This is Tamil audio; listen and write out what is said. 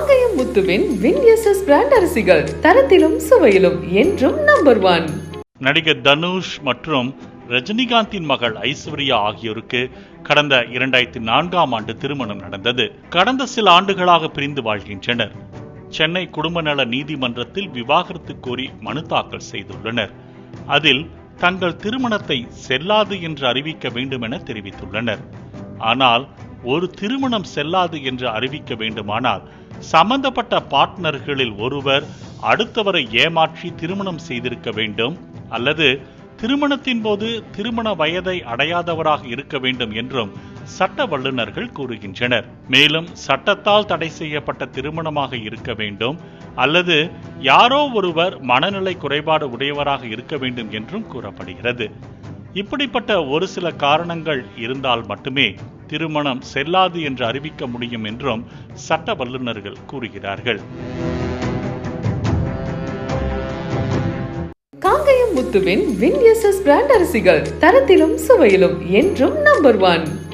காங்கயம் முத்துவின் வின்எஸ்எஸ் பிராண்ட் அரிசிகள் தரத்திலும் சுவையிலும் என்றும் நம்பர் 1. நடிகர் தனுஷ் மற்றும் ரஜினிகாந்தின் மகள் ஐஸ்வர்யா ஆகியோருக்கு கடந்த 2004ஆம் ஆண்டு திருமணம் நடந்தது. கடந்த சில ஆண்டுகளாக பிரிந்து வாழ்கின்றனர். சென்னை குடும்ப நல நீதிமன்றத்தில் விவாகரத்து கோரி மனு தாக்கல் செய்துள்ளனர். அதில் தங்கள் திருமணத்தை செல்லாது என்று அறிவிக்க வேண்டும் என தெரிவித்துள்ளனர். ஆனால் ஒரு திருமணம் செல்லாது என்று அறிவிக்க வேண்டுமானால் சம்பந்தப்பட்ட பார்ட்னர்களில் ஒருவர் அடுத்தவரை ஏமாற்றி திருமணம் செய்திருக்க வேண்டும் அல்லது திருமணத்தின் போது திருமண வயதை அடையாதவராக இருக்க வேண்டும் என்றும் சட்ட வல்லுநர்கள் கூறுகின்றனர். மேலும் சட்டத்தால் தடை செய்யப்பட்ட திருமணமாக இருக்க வேண்டும் அல்லது யாரோ ஒருவர் மனநிலை குறைபாடு உடையவராக இருக்க வேண்டும் என்றும் கூறப்படுகிறது. இப்படிப்பட்ட ஒரு சில காரணங்கள் இருந்தால் மட்டுமே திருமணம் செல்லாது என்று அறிவிக்க முடியும் என்றும் சட்ட வல்லுநர்கள் கூறுகிறார்கள். காங்கயம் முத்துவின் வின்எஸ்எஸ் பிராண்ட் அரிசிகள் தரத்திலும் சுவையிலும் என்றும் நம்பர் 1.